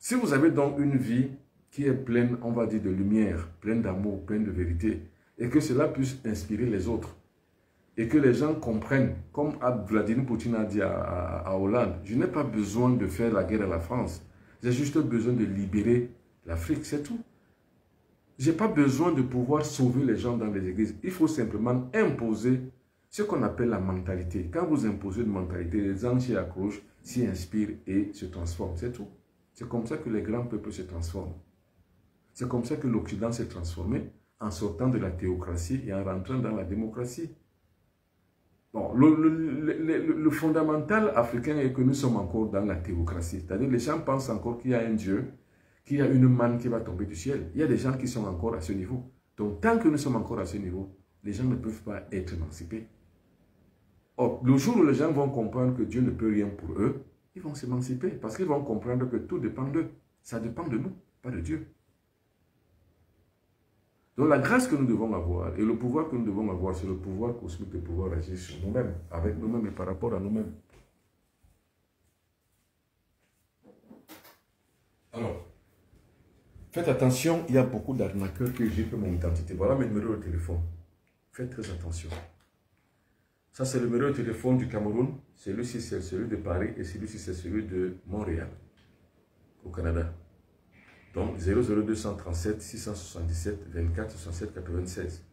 Si vous avez donc une vie qui est pleine, on va dire, de lumière, pleine d'amour, pleine de vérité, et que cela puisse inspirer les autres, et que les gens comprennent, comme Vladimir Poutine a dit à Hollande, je n'ai pas besoin de faire la guerre à la France, j'ai juste besoin de libérer l'Afrique, c'est tout. Je n'ai pas besoin de pouvoir sauver les gens dans les églises, il faut simplement imposer ce qu'on appelle la mentalité. Quand vous imposez une mentalité, les gens s'y accrochent, s'y inspirent et se transforment, c'est tout. C'est comme ça que les grands peuples se transforment. C'est comme ça que l'Occident s'est transformé en sortant de la théocratie et en rentrant dans la démocratie. Bon, le fondamental africain est que nous sommes encore dans la théocratie. C'est-à-dire que les gens pensent encore qu'il y a un Dieu, qu'il y a une manne qui va tomber du ciel. Il y a des gens qui sont encore à ce niveau. Donc, tant que nous sommes encore à ce niveau, les gens ne peuvent pas être émancipés. Or, le jour où les gens vont comprendre que Dieu ne peut rien pour eux, ils vont s'émanciper parce qu'ils vont comprendre que tout dépend d'eux. Ça dépend de nous, pas de Dieu. Donc la grâce que nous devons avoir et le pouvoir que nous devons avoir, c'est le pouvoir cosmique de pouvoir agir sur nous-mêmes, avec nous-mêmes et par rapport à nous-mêmes. Alors, faites attention, il y a beaucoup d'arnaqueurs qui usurpent mon identité. Voilà mes numéros de téléphone. Faites très attention. Ça, c'est le numéro de téléphone du Cameroun. Celui-ci, c'est celui de Paris. Et celui-ci, c'est celui de Montréal, au Canada. Donc, 00237 677 24 67 96.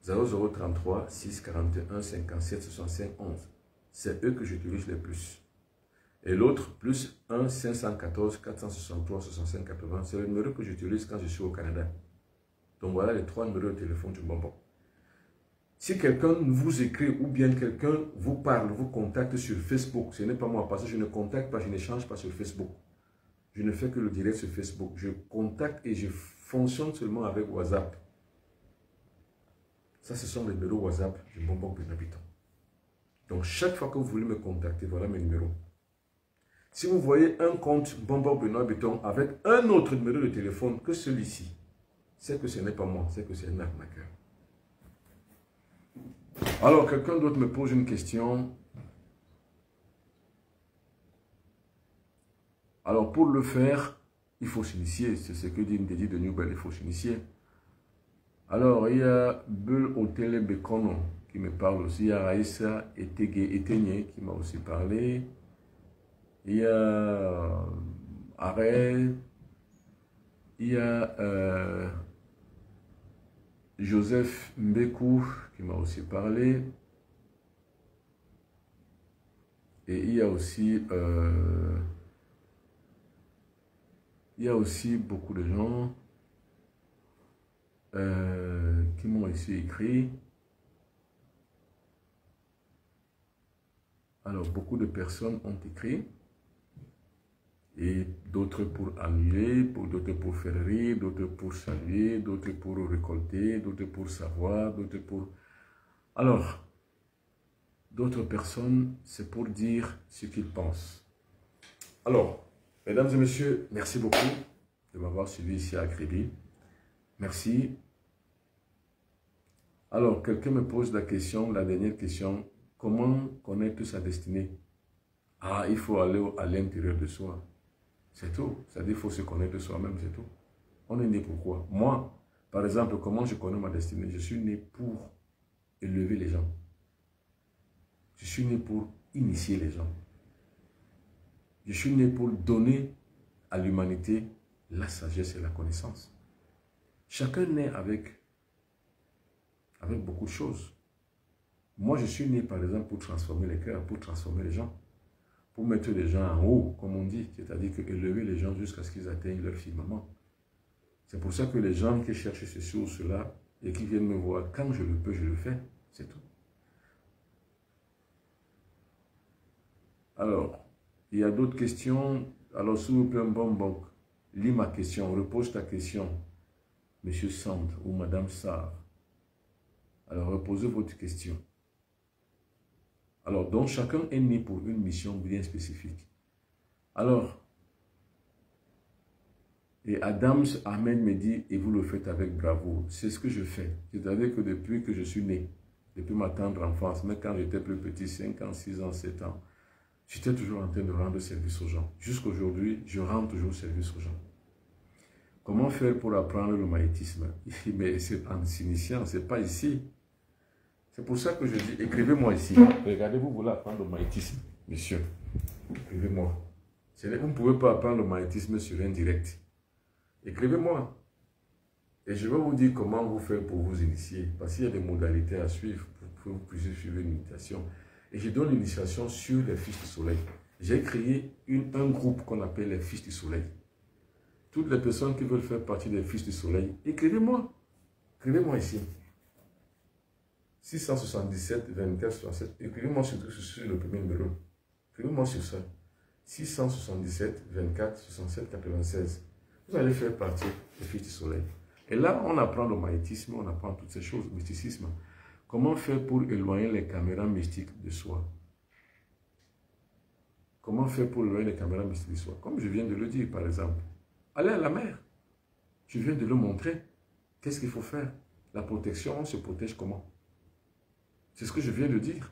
0033 641 57 65 11. C'est eux que j'utilise le plus. Et l'autre, plus 1 514 463 65 80, c'est le numéro que j'utilise quand je suis au Canada. Donc voilà les 3 numéros de téléphone du bonbon. Si quelqu'un vous écrit ou bien quelqu'un vous parle, vous contacte sur Facebook, ce n'est pas moi parce que je ne contacte pas, je n'échange pas sur Facebook. Je ne fais que le direct sur Facebook. Je contacte et je fonctionne seulement avec WhatsApp. Ça, ce sont les numéros WhatsApp du bonbon Benabiton. Donc, chaque fois que vous voulez me contacter, voilà mes numéros. Si vous voyez un compte bonbon Benabiton avec un autre numéro de téléphone que celui-ci, c'est que ce n'est pas moi, c'est que c'est un arnaqueur. Alors, quelqu'un d'autre me pose une question. Alors, pour le faire, il faut s'initier. C'est ce que dit Ndedi de Newbell, il faut s'initier. Alors, il y a Bull Hotel Bekono qui me parle aussi. Il y a Raïssa Etenye qui m'a aussi parlé. Il y a Arrêt. Il y a Joseph Mbekou qui m'a aussi parlé. Et il y a aussi beaucoup de gens qui m'ont aussi écrit. Alors, beaucoup de personnes ont écrit. Et d'autres pour annuler, d'autres pour faire rire, d'autres pour saluer, d'autres pour récolter, d'autres pour savoir, d'autres pour... Alors, d'autres personnes, c'est pour dire ce qu'ils pensent. Alors, mesdames et messieurs, merci beaucoup de m'avoir suivi ici à Crédit. Merci. Alors, quelqu'un me pose la question, la dernière question, comment connaître sa destinée? Ah, il faut aller à l'intérieur de soi. C'est tout. C'est-à-dire qu'il faut se connaître soi-même, c'est tout. On est né pour quoi? Moi, par exemple, comment je connais ma destinée? Je suis né pour élever les gens. Je suis né pour initier les gens. Je suis né pour donner à l'humanité la sagesse et la connaissance. Chacun naît avec beaucoup de choses. Moi, je suis né, par exemple, pour transformer les cœurs, pour transformer les gens. Pour mettre les gens en haut, comme on dit, c'est-à-dire que élever les gens jusqu'à ce qu'ils atteignent leur firmament. C'est pour ça que les gens qui cherchent ceci ou cela et qui viennent me voir, quand je le peux, je le fais, c'est tout. Alors, il y a d'autres questions. Alors, s'il vous plaît, bon, lis ma question, repose ta question, Monsieur Sand ou Madame Sarr. Alors, reposez votre question. Alors, donc, chacun est né pour une mission bien spécifique. Alors, et Adams Ahmed me dit, et vous le faites avec bravoure. C'est ce que je fais. C'est-à-dire que depuis que je suis né, depuis ma tendre enfance, même quand j'étais plus petit, 5 ans, 6 ans, 7 ans, j'étais toujours en train de rendre service aux gens. Jusqu'aujourd'hui, je rends toujours service aux gens. Comment faire pour apprendre le magnétisme? Mais c'est en s'initiant, ce n'est pas ici. C'est pour ça que je dis, écrivez-moi ici. Regardez, vous voulez apprendre le magnétisme, monsieur. Écrivez-moi. Vous ne pouvez pas apprendre le magnétisme sur un direct. Écrivez-moi. Et je vais vous dire comment vous faire pour vous initier. Parce qu'il y a des modalités à suivre pour que vous puissiez suivre une initiation. Et je donne l'initiation sur les fiches du soleil. J'ai créé un groupe qu'on appelle les fiches du soleil. Toutes les personnes qui veulent faire partie des fiches du soleil, écrivez-moi. Écrivez-moi ici. 677 24 67. Écrivez-moi sur le premier numéro. Écrivez-moi sur ça. 677 24 67 96. Vous allez faire partie des fiches du soleil. Et là, on apprend le magnétisme, on apprend toutes ces choses, le mysticisme. Comment faire pour éloigner les caméras mystiques de soi? Comment faire pour éloigner les caméras mystiques de soi? Comme je viens de le dire, par exemple. Allez à la mer. Je viens de le montrer. Qu'est-ce qu'il faut faire? La protection, on se protège comment? C'est ce que je viens de dire.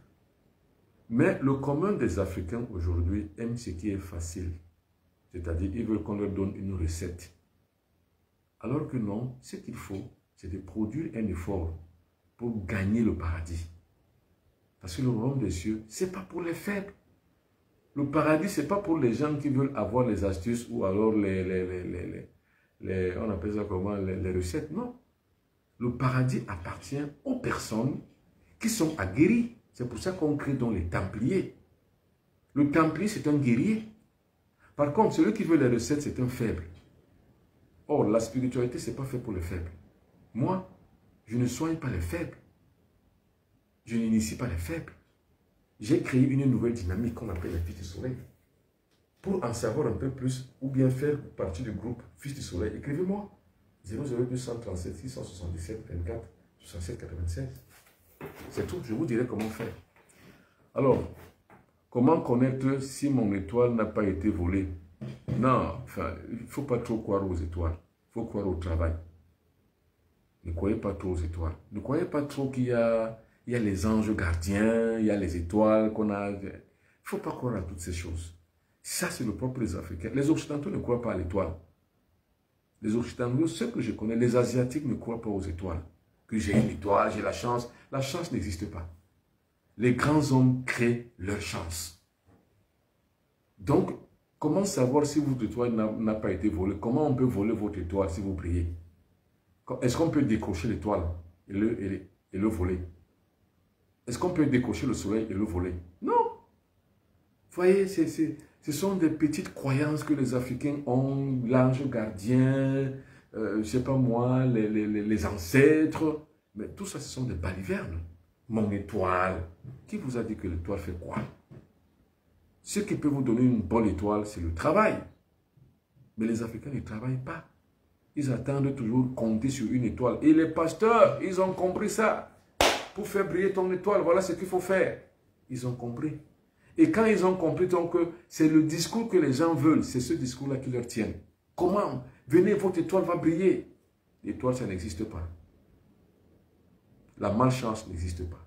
Mais le commun des Africains aujourd'hui aime ce qui est facile. C'est-à-dire, ils veulent qu'on leur donne une recette. Alors que non, ce qu'il faut, c'est de produire un effort pour gagner le paradis. Parce que le royaume des cieux, ce n'est pas pour les faibles. Le paradis, ce n'est pas pour les gens qui veulent avoir les astuces ou alors on appelle ça comment, les recettes. Non. Le paradis appartient aux personnes qui sont aguerries. C'est pour ça qu'on crée donc les Templiers. Le Templier, c'est un guerrier. Par contre, celui qui veut les recettes, c'est un faible. Or, la spiritualité, ce n'est pas fait pour les faibles. Moi, je ne soigne pas les faibles. Je n'initie pas les faibles. J'ai créé une nouvelle dynamique qu'on appelle les Fils du Soleil. Pour en savoir un peu plus, ou bien faire partie du groupe Fils du Soleil, écrivez-moi 00237 677 24 67 96. C'est tout, je vous dirai comment faire. Alors, comment connaître si mon étoile n'a pas été volée? Non, enfin, il ne faut pas trop croire aux étoiles. Il faut croire au travail. Ne croyez pas trop aux étoiles. Ne croyez pas trop qu'il y a les anges gardiens, il y a les étoiles qu'on a. Il ne faut pas croire à toutes ces choses. Ça, c'est le propre des Africains. Les Occidentaux ne croient pas à l'étoile. Les Occidentaux, ceux que je connais, les Asiatiques ne croient pas aux étoiles. Que j'ai une étoile, j'ai la chance. La chance n'existe pas. Les grands hommes créent leur chance. Donc, comment savoir si votre étoile n'a pas été volée? Comment on peut voler votre étoile si vous priez? Est-ce qu'on peut décrocher l'étoile et le voler? Est-ce qu'on peut décrocher le soleil et le voler? Non. Vous voyez, ce sont des petites croyances que les Africains ont, l'ange gardien, je ne sais pas moi, les ancêtres. Mais tout ça, ce sont des balivernes. Mon étoile. Qui vous a dit que l'étoile fait quoi? Ce qui peut vous donner une bonne étoile, c'est le travail. Mais les Africains ne travaillent pas. Ils attendent toujours compter sur une étoile. Et les pasteurs, ils ont compris ça. Pour faire briller ton étoile, voilà ce qu'il faut faire. Ils ont compris. Et quand ils ont compris, donc, c'est le discours que les gens veulent. C'est ce discours-là qui leur tient. Comment? Venez, votre étoile va briller. L'étoile, ça n'existe pas. La malchance n'existe pas.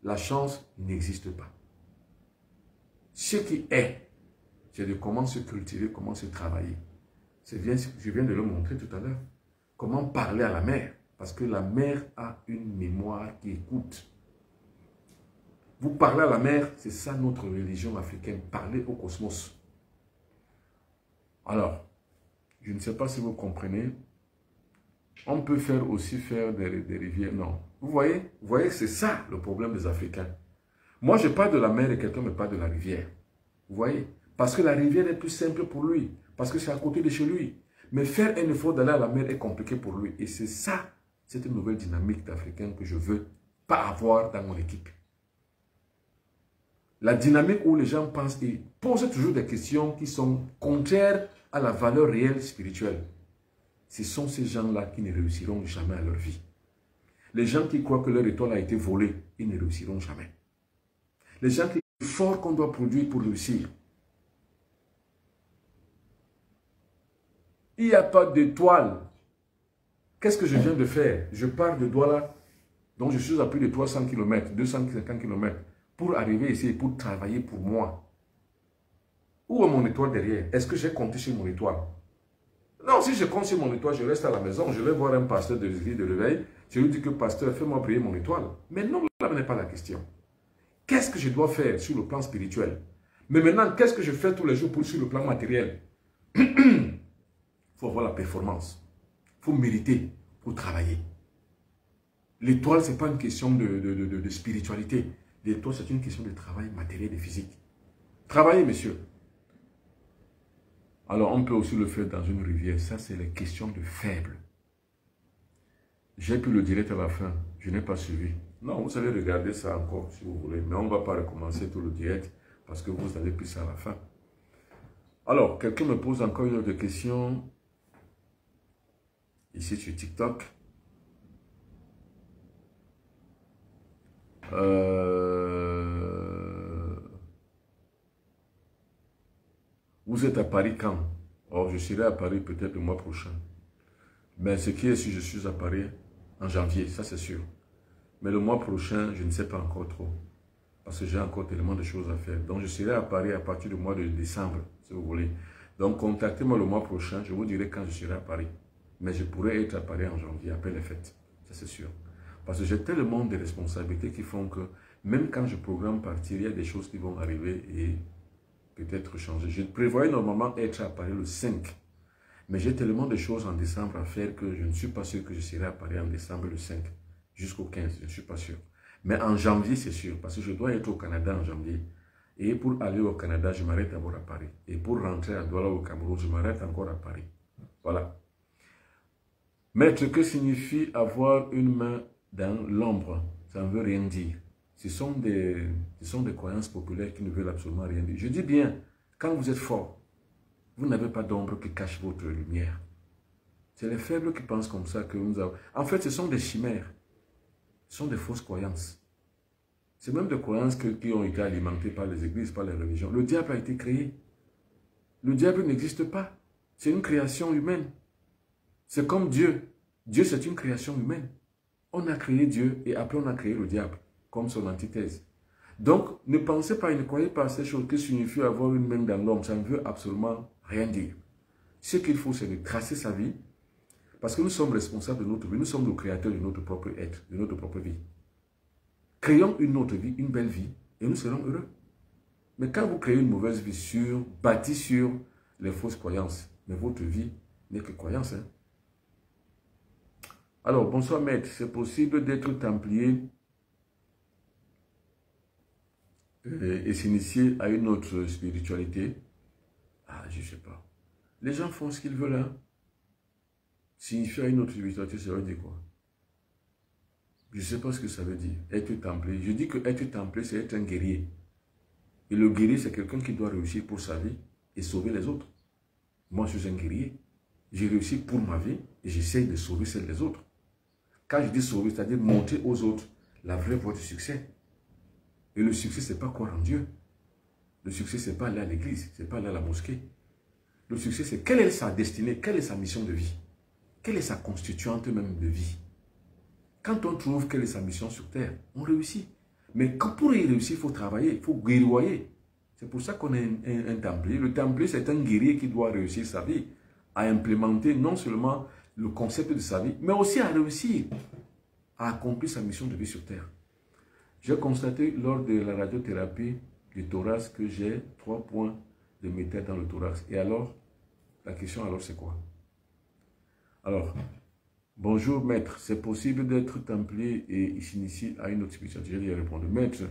La chance n'existe pas. Ce qui est, c'est de comment se cultiver, comment se travailler. Je viens de le montrer tout à l'heure. Comment parler à la mer. Parce que la mer a une mémoire qui écoute. Vous parlez à la mer, c'est ça notre religion africaine. Parler au cosmos. Alors, je ne sais pas si vous comprenez. On peut aussi faire des rivières. Non. Vous voyez que c'est ça le problème des Africains. Moi, je parle de la mer et quelqu'un me parle de la rivière. Vous voyez? Parce que la rivière est plus simple pour lui. Parce que c'est à côté de chez lui. Mais faire un effort d'aller à la mer est compliqué pour lui. Et c'est ça, cette nouvelle dynamique d'Africain que je veux pas avoir dans mon équipe. La dynamique où les gens pensent et posent toujours des questions qui sont contraires à la valeur réelle spirituelle. Ce sont ces gens-là qui ne réussiront jamais à leur vie. Les gens qui croient que leur étoile a été volée, ils ne réussiront jamais. Les gens qui l'effort qu'on doit produire pour réussir. Il n'y a pas d'étoile. Qu'est-ce que je viens de faire? Je pars de Douala, donc je suis à plus de 300 km, 250 km, pour arriver ici, pour travailler pour moi. Où est mon étoile derrière? Est-ce que j'ai compté sur mon étoile? Non, si je compte sur mon étoile, je reste à la maison, je vais voir un pasteur de l'église de réveil, je lui dis que pasteur, fais-moi briller mon étoile. Mais non, là n'est pas la question. Qu'est-ce que je dois faire sur le plan spirituel? Mais maintenant, qu'est-ce que je fais tous les jours sur le plan matériel? Il faut avoir la performance. Il faut mériter pour travailler. L'étoile, ce n'est pas une question de spiritualité. L'étoile, c'est une question de travail matériel et physique. Travaillez, messieurs. Alors, on peut aussi le faire dans une rivière. Ça, c'est les questions de faibles. J'ai pu le direct à la fin. Je n'ai pas suivi. Non, vous allez regarder ça encore si vous voulez. Mais on ne va pas recommencer tout le direct parce que vous avez pris ça à la fin. Alors, quelqu'un me pose encore une autre question. Ici sur TikTok. Vous êtes à Paris quand? Oh, je serai à Paris peut-être le mois prochain. Mais ce qui est sûr, je suis à Paris en janvier, ça c'est sûr. Mais le mois prochain, je ne sais pas encore trop. Parce que j'ai encore tellement de choses à faire. Donc je serai à Paris à partir du mois de décembre, si vous voulez. Donc contactez-moi le mois prochain, je vous dirai quand je serai à Paris. Mais je pourrais être à Paris en janvier, après les fêtes, ça c'est sûr. Parce que j'ai tellement de responsabilités qui font que Même quand je programme partir, il y a des choses qui vont arriver et peut-être changer. Je prévoyais normalement être à Paris le 5. Mais j'ai tellement de choses en décembre à faire que je ne suis pas sûr que je serai à Paris en décembre le 5 jusqu'au 15. Je ne suis pas sûr. Mais en janvier, c'est sûr. Parce que je dois être au Canada en janvier. Et pour aller au Canada, je m'arrête d'abord à Paris. Et pour rentrer à Douala au Cameroun, je m'arrête encore à Paris. Voilà. Maître, que signifie avoir une main dans l'ombre? Ça ne veut rien dire. Ce sont des croyances populaires qui ne veulent absolument rien dire. Je dis bien, quand vous êtes fort, vous n'avez pas d'ombre qui cache votre lumière. C'est les faibles qui pensent comme ça que nous avons. En fait, ce sont des chimères. Ce sont des fausses croyances. C'est même des croyances qui ont été alimentées par les églises, par les religions. Le diable a été créé. Le diable n'existe pas. C'est une création humaine. C'est comme Dieu. Dieu, c'est une création humaine. On a créé Dieu et après on a créé le diable, comme son antithèse. Donc, ne pensez pas et ne croyez pas à ces choses qui signifient avoir une main dans l'homme. Ça ne veut absolument rien dire. Ce qu'il faut, c'est de tracer sa vie, parce que nous sommes responsables de notre vie. Nous sommes le créateur de notre propre être, de notre propre vie. Créons une autre vie, une belle vie, et nous serons heureux. Mais quand vous créez une mauvaise vie bâtie sur les fausses croyances, mais votre vie n'est que croyance. Hein? Alors, bonsoir maître, c'est possible d'être templier et s'initier à une autre spiritualité? Ah, je ne sais pas. Les gens font ce qu'ils veulent. Hein? S'initier à une autre spiritualité, ça veut dire quoi? Je ne sais pas ce que ça veut dire, être templier. Je dis que être templier, c'est être un guerrier. Et le guerrier, c'est quelqu'un qui doit réussir pour sa vie et sauver les autres. Moi, je suis un guerrier. J'ai réussi pour ma vie et j'essaie de sauver celle des autres. Quand je dis sauver, c'est-à-dire montrer aux autres la vraie voie du succès. Et le succès, ce n'est pas croire en Dieu. Le succès, ce n'est pas aller à l'église, ce n'est pas aller à la mosquée. Le succès, c'est quelle est sa destinée, quelle est sa mission de vie, quelle est sa constituante même de vie. Quand on trouve quelle est sa mission sur terre, on réussit. Mais pour y réussir, il faut travailler, il faut guerroyer. C'est pour ça qu'on est un templier. Le templier, c'est un guerrier qui doit réussir sa vie, à implémenter non seulement le concept de sa vie, mais aussi à réussir à accomplir sa mission de vie sur terre. J'ai constaté lors de la radiothérapie du thorax que j'ai 3 points de métal dans le thorax. Et alors, la question alors c'est quoi? Alors, bonjour maître, c'est possible d'être templier et s'initier à une autre spiritualité? Je lui ai répondu, maître,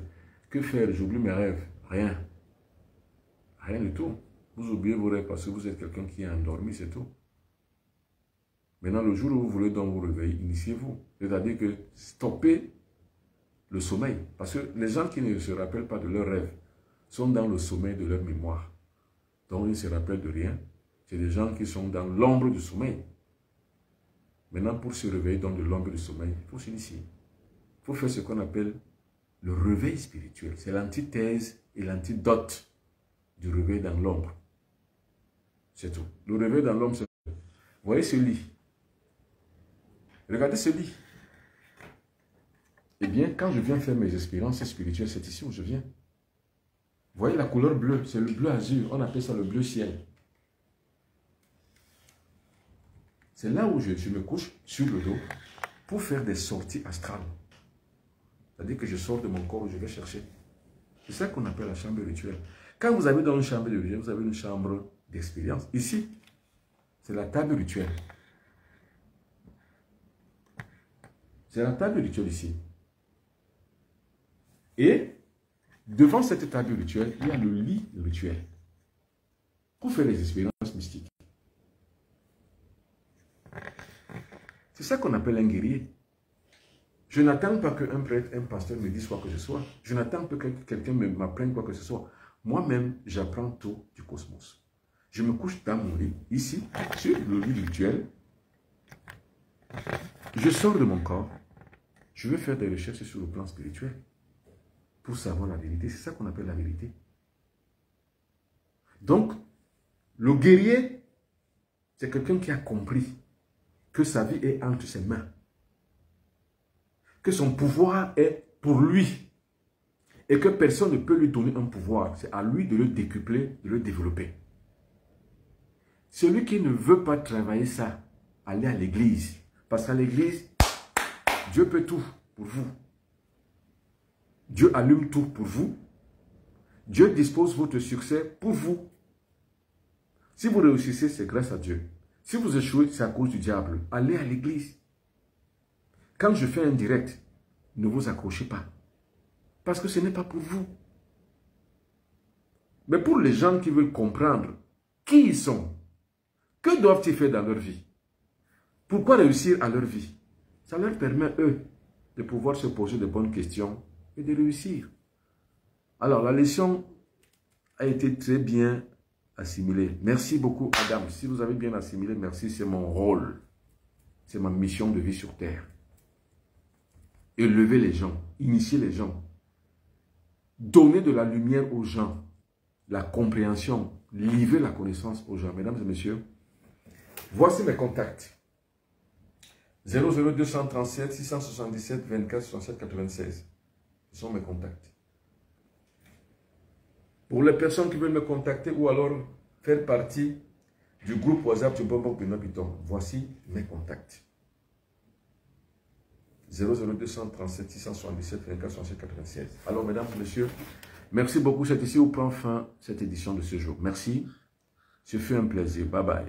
que faire? J'oublie mes rêves. Rien. Rien du tout. Vous oubliez vos rêves parce que vous êtes quelqu'un qui est endormi, c'est tout. Maintenant, le jour où vous voulez donc vous réveiller, initiez-vous. C'est-à-dire que stoppez le sommeil. Parce que les gens qui ne se rappellent pas de leurs rêves sont dans le sommeil de leur mémoire. Donc, ils ne se rappellent de rien. C'est des gens qui sont dans l'ombre du sommeil. Maintenant, pour se réveiller dans de l'ombre du sommeil, il faut s'initier. Il faut faire ce qu'on appelle le réveil spirituel. C'est l'antithèse et l'antidote du réveil dans l'ombre. C'est tout. Le réveil dans l'ombre, c'est... Vous voyez ce lit? Regardez ce lit. Eh bien, quand je viens faire mes expériences spirituelles, c'est ici où je viens. Vous voyez la couleur bleue, c'est le bleu azur. On appelle ça le bleu ciel. C'est là où je me couche sur le dos pour faire des sorties astrales. C'est-à-dire que je sors de mon corps et je vais chercher. C'est ça qu'on appelle la chambre rituelle. Quand vous avez dans une chambre rituelle, vous avez une chambre d'expérience. Ici, c'est la table rituelle. C'est la table rituelle ici. Et devant cette table rituelle, il y a le lit rituel pour faire les expériences mystiques. C'est ça qu'on appelle un guerrier. Je n'attends pas qu'un prêtre, un pasteur me dise quoi que ce soit. Je n'attends pas que quelqu'un m'apprenne quoi que ce soit. Moi-même, j'apprends tout du cosmos. Je me couche dans mon lit, ici, sur le lit rituel. Je sors de mon corps. Je vais faire des recherches sur le plan spirituel pour savoir la vérité. C'est ça qu'on appelle la vérité. Donc, le guerrier, c'est quelqu'un qui a compris que sa vie est entre ses mains. Que son pouvoir est pour lui. Et que personne ne peut lui donner un pouvoir. C'est à lui de le décupler, de le développer. Celui qui ne veut pas travailler ça, allez à l'église. Parce qu'à l'église, Dieu peut tout pour vous. Dieu allume tout pour vous. Dieu dispose votre succès pour vous. Si vous réussissez, c'est grâce à Dieu. Si vous échouez, c'est à cause du diable. Allez à l'église. Quand je fais un direct, ne vous accrochez pas. Parce que ce n'est pas pour vous. Mais pour les gens qui veulent comprendre qui ils sont, que doivent-ils faire dans leur vie? Pourquoi réussir à leur vie? Ça leur permet, eux, de pouvoir se poser de bonnes questions et de réussir. Alors, la leçon a été très bien assimilée. Merci beaucoup, Adam. Si vous avez bien assimilé, merci, c'est mon rôle. C'est ma mission de vie sur terre. Élever les gens, initier les gens, donner de la lumière aux gens, la compréhension, livrer la connaissance aux gens. Mesdames et messieurs, voici mes contacts. 00237 677 24 67 96. Ce sont mes contacts. Pour les personnes qui veulent me contacter ou alors faire partie du groupe WhatsApp du Bonbon Pino Piton, voici mes contacts. 00237 677 24 67 96. Alors, mesdames et messieurs, merci beaucoup. C'est ici où prend fin cette édition de ce jour. Merci. Ce fut un plaisir. Bye bye.